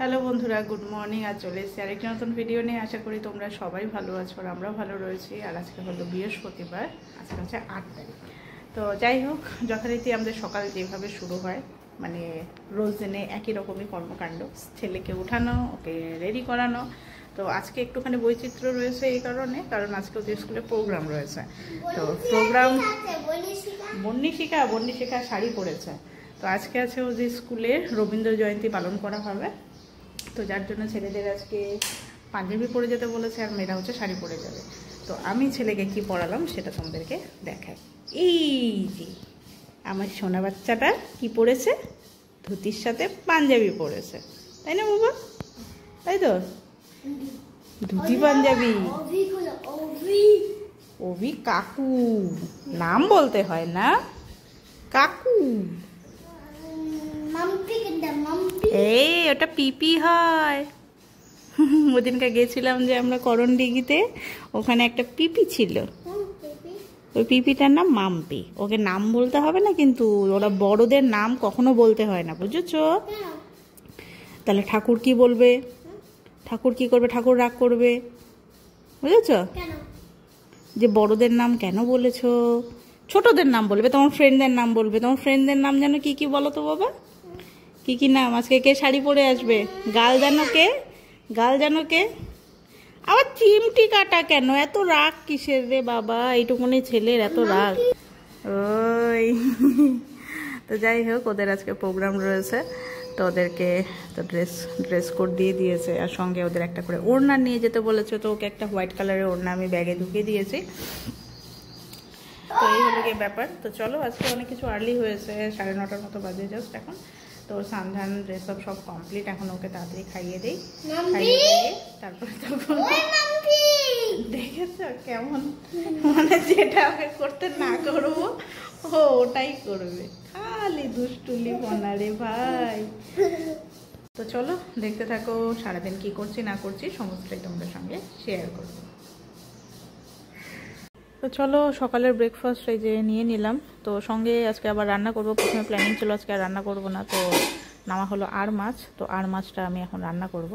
Hello বন্ধুরা, good morning. আর চলে এসেছি আরেকটি নতুন ভিডিও নিয়ে। আশা করি তোমরা সবাই ভালো আছো আর আমরাও ভালো রয়েছি। আর আজকে হলো বৃহস্পতিবার, আজকে হচ্ছে 8 তারিখ। তো যাই হোক, যথারীতি আমাদের সকাল যেভাবে শুরু হয়, মানে রোজ দিনে একই রকমই কর্মকাণ্ড, ছেলেকে উঠানো, ওকে রেডি করানো। তো আজকে একটুখানি বৈচিত্র্য রয়েছে এই কারণ আজকে ওদের স্কুলে প্রোগ্রাম রয়েছে। তো প্রোগ্রাম বন্নিশিখা শাড়ি পরেছে। তো আজকে আছে ওদের স্কুলে রবীন্দ্র জয়ন্তী পালন করা হবে। তো যার জন্য ছেলেদের আজকে পাঞ্জাবি পরে যেতে বলেছে, আর মেয়েরা হচ্ছে শাড়ি পরে যাবে। তো আমি ছেলেকে কি পরালাম সেটা তোমাদেরকে দেখাই। এই যে আমার সোনা বাচ্চাটা কি পরেছে, ধুতির সাথে পাঞ্জাবি পরেছে, তাই না বাবা? তাই তো, ধুতি পাঞ্জাবি। অভি কাকু নাম বলতে হয় না, কাকু। এই ওটা পিপি হয়। ওদিনকে গেছিলাম যে আমরা করণদিঘিতে, ওখানে একটা পিপি ছিল, ওই পিপিটার নাম মাম্পি। ওকে নাম বলতে হবে না, কিন্তু ওরা বড়দের নাম কখনো বলতে হয় না, বুঝেছো? তাহলে ঠাকুর কি বলবে, ঠাকুর কি করবে, ঠাকুর রাগ করবে, বুঝেছো? যে বড়দের নাম কেন বলেছো, ছোটদের নাম বলবে, তোমার ফ্রেন্ডদের নাম বলবে। তোমার ফ্রেন্ডদের নাম যেন কি কি বলো তো বাবা, কি কি নাম? আজকে কে শাড়ি পরে আসবে? গাল জানো কে, গাল জানো কে? আবার চিমটি কাটা কেন, এত রাগ কিসের রে বাবা, এইটুকুনি ছেলের এত রাগ? ওই তো যাই হোক, ওদের আজকে প্রোগ্রাম রয়েছে, তো ওদেরকে তো ড্রেস কোড দিয়ে দিয়েছে, আর সঙ্গে ওদের একটা করে ওড়না নিয়ে যেতে বলেছে। তো ওকে একটা হোয়াইট কালারের ওড়না আমি ব্যাগে ঢুকিয়ে দিয়েছি। তো এই হলো গিয়ে ব্যাপার। তো চলো, আজকে অনেক কিছু আর্লি হয়েছে, 9:30 মতো বাজে জাস্ট এখন। তো সান্ধান ড্রেস আপ সব কমপ্লিট, এখন ওকে তাড়াতাড়ি খাইয়ে দিই, খাইয়ে দিয়ে তারপরে তখন দেখেছো কেমন, মানে যেটা ওকে করতে না করবো ও ওটাই করবে, খালি দুষ্টুলি বনা রে ভাই। তো চলো দেখতে থাকো, সারাদিন কি করছি না করছি সমস্তটাই তোমাদের সঙ্গে শেয়ার করবো। তো চলো, সকালের ব্রেকফাস্ট এই যে নিয়ে নিলাম। তো সঙ্গে আজকে আবার রান্না করব। প্রথমে প্ল্যানিং ছিল আজকে আর রান্না করব না, তো নামা হলো আর মাছ। তো আর মাছটা আমি এখন রান্না করব,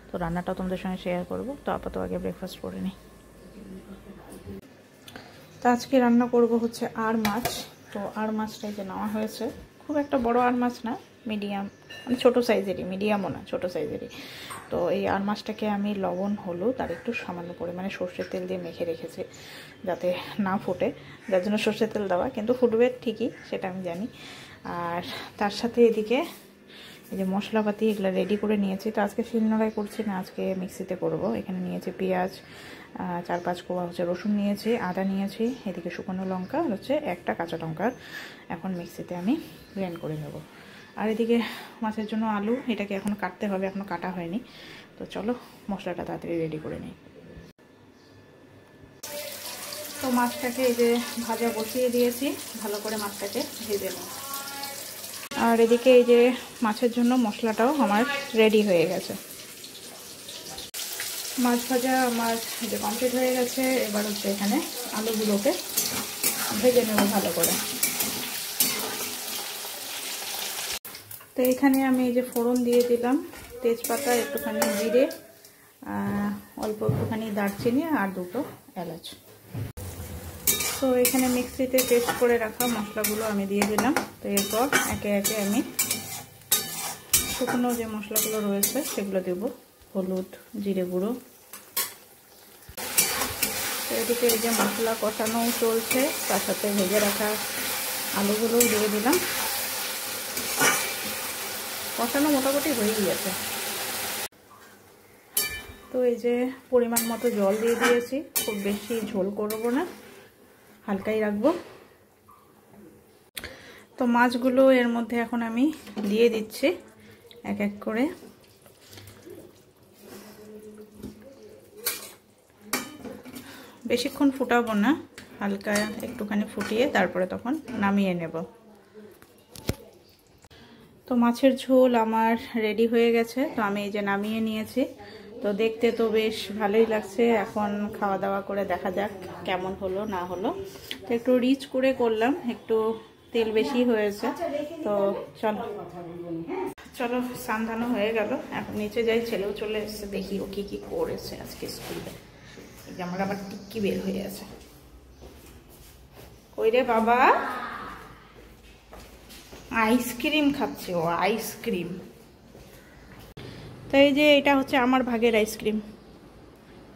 তো রান্নাটাও তোমাদের সঙ্গে শেয়ার করব। তো আপাতত আগে ব্রেকফাস্ট করে নিই। তো আজকে রান্না করব হচ্ছে আর মাছ। তো আর মাছটাই যে নেওয়া হয়েছে, খুব একটা বড় আর মাছ না, মিডিয়াম, মানে ছোটো সাইজেরই, মিডিয়ামও না, ছোটো সাইজেরই। তো এই আর মাছটাকে আমি লবণ হলুদ আর একটু সামান্য পরিমাণে সর্ষের তেল দিয়ে মেখে রেখেছি যাতে না ফোটে, যার জন্য সর্ষের তেল দেওয়া, কিন্তু ফুটবে ঠিকই সেটা আমি জানি। আর তার সাথে এদিকে এই যে মশলাপাতি এগুলো রেডি করে নিয়েছি। তো আজকে শিলনোড়ায় করছি না, আজকে মিক্সিতে করব। এখানে নিয়েছি পেঁয়াজ, 4-5 কোয়া হচ্ছে রসুন নিয়েছি, আদা নিয়েছি, এদিকে শুকনো লঙ্কা আর হচ্ছে একটা কাঁচা লঙ্কা। এখন মিক্সিতে আমি ব্লেন্ড করে নেব। আর এদিকে মাছের জন্য আলু, এটাকে এখন কাটতে হবে, এখনও কাটা হয়নি। তো চলো মশলাটা তাড়াতাড়ি রেডি করে নিই। তো মাছটাকে এই যে ভাজা বসিয়ে দিয়েছি, ভালো করে মাছটাকে ভেজে নেব। আর এদিকে এই যে মাছের জন্য মশলাটাও আমার রেডি হয়ে গেছে। মাছ ভাজা আমার এই যে কমপ্লিট হয়ে গেছে। এবার হচ্ছে এখানে আলুগুলোকে ভেজে নেব ভালো করে। তো এখানে আমি এই যে ফোড়ন দিয়ে দিলাম, তেজপাতা, একটুখানি জিরে, অল্প একটুখানি দারচিনি আর 2টো এলাচ। তো এখানে মিক্সিতে পেস্ট করে রাখা মশলাগুলো আমি দিয়ে দিলাম। তো এরপর একে একে আমি শুকনো যে মশলাগুলো রয়েছে সেগুলো দেব, হলুদ, জিরে গুঁড়ো। তো এদিকে এই যে মশলা কষানো চলছে, তার সাথে ভেজে রাখা আলুগুলোও দিয়ে দিলাম। কষানো মোটামুটি হয়ে গিয়েছে। তো এই যে পরিমাণ মতো জল দিয়ে দিয়েছি, খুব বেশি ঝোল করব না, হালকাই রাখবো। তো মাছগুলো এর মধ্যে এখন আমি দিয়ে দিচ্ছি এক এক করে। বেশিক্ষণ ফুটাবো না, হালকা একটুখানি ফুটিয়ে তারপরে তখন নামিয়ে নেব। তো মাছের ঝোল আমার রেডি হয়ে গেছে, তো আমি এই যে নামিয়ে নিয়েছি। তো দেখতে তো বেশ ভালোই লাগছে। এখন খাওয়া দাওয়া করে দেখা যাক কেমন হলো না হলো। তো একটু রিচ করে করলাম, একটু তেল বেশি হয়েছে। তো চলো চলো স্নান হয়ে গেল, এখন নিচে যাই। ছেলেও চলে এসছে, দেখি ও কি করেছে আজকে স্কুলে। এই যে আমার আবার টিক্কি বের হয়ে আছে। কই রে বাবা? আইসক্রিম খাচ্ছে ও, আইসক্রিম। তো এই যে এটা হচ্ছে আমার ভাগের আইসক্রিম,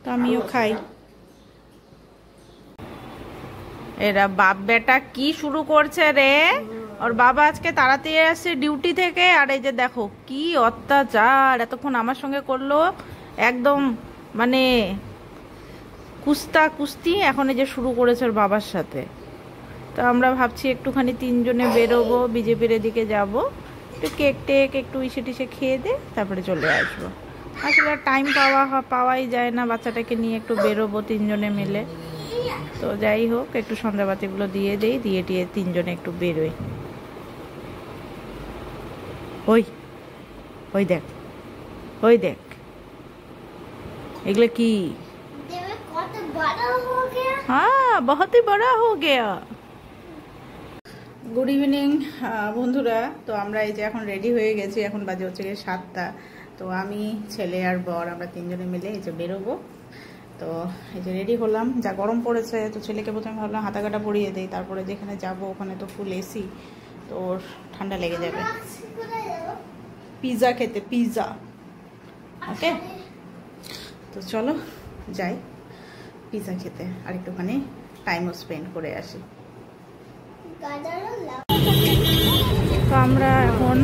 তো আমিও খাই। এরা বাপ বেটা কি শুরু করছে রে। ওর বাবা আজকে তাড়াতাড়ি আসছে ডিউটি থেকে, আর এই যে দেখো কি অত্যাচার এতক্ষণ আমার সঙ্গে করলো, একদম মানে কুস্তি। এখন এই যে শুরু করেছে ওর বাবার সাথে। তো আমরা ভাবছি একটুখানি তিনজনে বেরোবো, বিজেপির এদিকে যাবো, একটু কেক টেক একটু ইসে টিসে খেয়ে দে, তারপরে চলে আসবো। আসলে টাইম পাওয়াই যায় না, বাচ্চাটাকে নিয়ে একটু বেরোবো তিনজনে মিলে। তো যাই হোক, একটু সন্ধ্যাবাতিগুলো দিয়ে দেই, দিয়ে টিয়ে তিনজনে একটু বেরোই। ওই দেখ, ওই দেখ, এগুলো কি? হ্যাঁ, বহুত হি বড়া হো গয়া। গুড ইভিনিং বন্ধুরা। তো আমরা এই যে এখন রেডি হয়ে গেছি, এখন বাজে হচ্ছে 7টা। তো আমি, ছেলে আর বর, আমরা তিনজনে মিলে এই যে বেরোবো। তো এই যে রেডি হলাম, যা গরম পড়েছে। তো ছেলেকে প্রথমে ভাবলাম হাতা কাটা পরিয়ে দিই, তারপরে যেখানে যাব ওখানে তো ফুল এসি, তো ওর ঠান্ডা লেগে যাবে। পিৎজা খেতে, পিৎজা। ওকে, তো চলো যাই পিৎজা খেতে, আর একটুখানি টাইমও স্পেন্ড করে আসি। তো আমরা এখন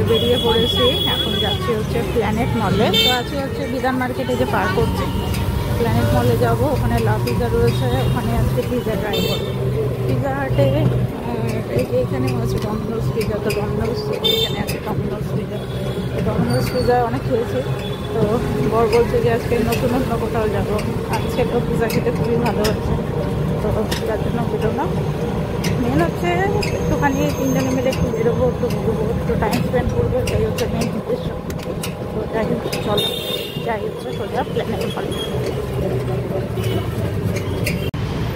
বেরিয়ে পড়েছি, এখন যাচ্ছি হচ্ছে প্ল্যানেট মলে। তো আজকে হচ্ছে বিধান মার্কেটে যে পার করছি, প্ল্যানেট মলে যাব, ওখানে লা পিৎজা রয়েছে, ওখানে আজকে পিৎজা ট্রাই করবো। পিৎজা হাটে এই যে এখানে হচ্ছে ডমিনোস পিৎজা, তো ডমিনোস এখানে আছে ডমিনোস পিৎজা। ডমিনোস পিৎজা অনেক খেয়েছি, তো বর বলছে যে আজকে নতুন কোথাও যাবো, আর ছেলেও পিৎজা খেতে খুবই ভালো হচ্ছে, তো তার জন্য বেরোলাম। মেন হচ্ছে একটুখানি তিনজনে মিলে একটু বেরোবো, একটু ঘুরবো, একটু টাইম স্পেন্ড করবো, এটাই হচ্ছে মেন উদ্দেশ্য। তো যাই হোক চলো, যাই হচ্ছে সোজা প্ল্যানেট মলে।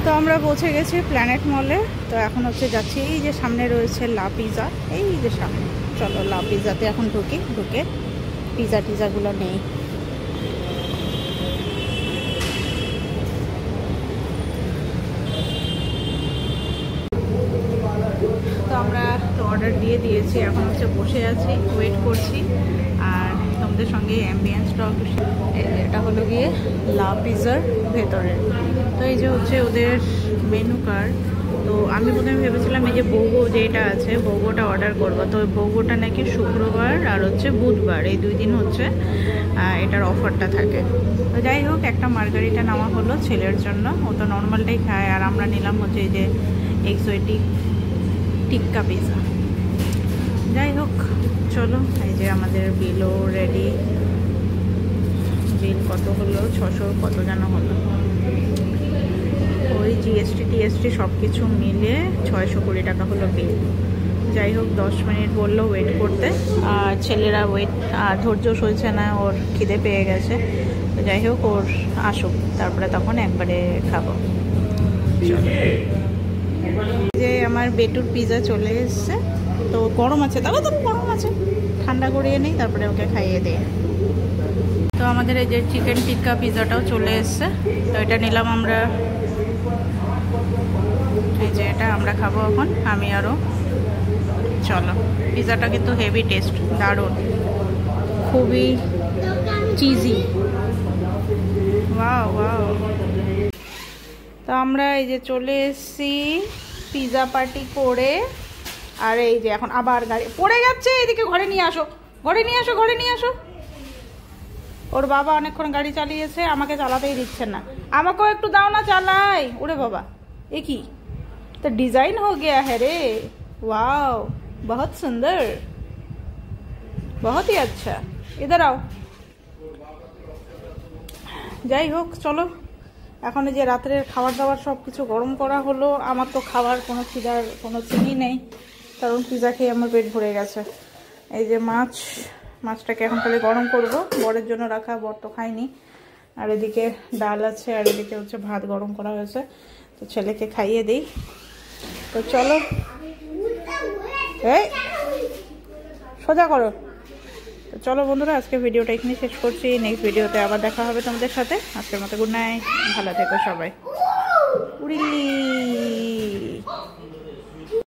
তো আমরা পৌঁছে গেছি প্ল্যানেট মলে। তো এখন হচ্ছে যাচ্ছি, এই যে সামনে রয়েছে লা পিৎজা, এই যে সামনে। চলো লা পিৎজাতে এখন ঢুকে পিৎজা টিজাগুলো নেই। তো আমরা তো অর্ডার দিয়ে দিয়েছি, এখন হচ্ছে বসে আছি, ওয়েট করছি। আর তোমাদের সঙ্গে অ্যাম্বিয়েন্সটাও একটু, এটা হলো গিয়ে লা পিৎজার ভেতরে। তো এই যে হচ্ছে ওদের মেনু কার্ড। তো আমি প্রথমে ভেবেছিলাম এই যে বৌগো যেটা আছে, বৌগোটা অর্ডার করবো। তো বৌগোটা নাকি শুক্রবার আর হচ্ছে বুধবার, এই 2 দিন হচ্ছে এটার অফারটা থাকে। তো যাই হোক, একটা মার্গারিটা নেওয়া হলো ছেলের জন্য, ও তো নর্মালটাই খায়। আর আমরা নিলাম হচ্ছে এই যে এক্সোটিক টিক্কা পিৎজা। যাই হোক চলো, এই যে আমাদের বিলও রেডি। বিল কত হলো? 600 কত যেন হলো, ওই জিএসটি টিএসটি সব কিছু মিলে 620 টাকা হলো বিল। যাই হোক 10 মিনিট বললো ওয়েট করতে, আর ছেলেরা ধৈর্য সইছে না, ওর খিদে পেয়ে গেছে। তো যাই হোক ওর আসুক, তারপরে তখন একবারে খাবো। যে আমার বেটুর পিৎজা চলে এসছে, তো গরম আছে, তাহলে তো গরম আছে, ঠান্ডা করিয়ে নেই, তারপরে ওকে খাইয়ে দিই। তো আমাদের এই যে চিকেন টিক্কা পিৎজাটাও চলে এসছে, তো এটা নিলাম আমরা। এই যে এটা আমরা খাবো এখন, আমি আরও। চলো, পিৎজাটা কিন্তু হেভি টেস্ট, দারুণ, খুবই চিজি। Wow wow. তো আমরা এই যে চলে এসেছি পিৎজা পার্টি করে, আর এই যে এখন আবার গাড়ি পড়ে যাচ্ছে, এদিকে ঘরে নিয়ে আসো, ঘরে নিয়ে আসো, ঘরে নিয়ে আসো। ওর বাবা অনেকক্ষণ গাড়ি চালিয়েছে, আমাকে চালাতেই দিচ্ছে না। আমাকেও একটু দাও না, চালাই। ওরে বাবা, এ কি তো ডিজাইন হো গয়া है रे, वाओ बहुत सुंदर, बहुत ही अच्छा, इधर आओ। যাই হোক চলো, এখন যে রাত্রের খাবার দাবার সব কিছু গরম করা হলো। আমার তো খাবার কোনো খিদার কোনো চিনি নেই, কারণ পিৎজা খেয়ে আমার পেট ভরে গেছে। এই যে মাছটাকে এখন তাহলে গরম করব, বরের জন্য রাখা, বর তো খাইনি। আর এদিকে ডাল আছে, আর এদিকে হচ্ছে ভাত গরম করা হয়েছে, তো ছেলেকে খাইয়ে দিই। তো চলো, এই সোজা করো, তো চলো বন্ধুরা, আজকে ভিডিওটা এখানে শেষ করছি। নেক্সট ভিডিওতে আবার দেখা হবে তোমাদের সাথে। আজকের মতো গুড নাইট, ভালো থেকো সবাই। উড়িলি।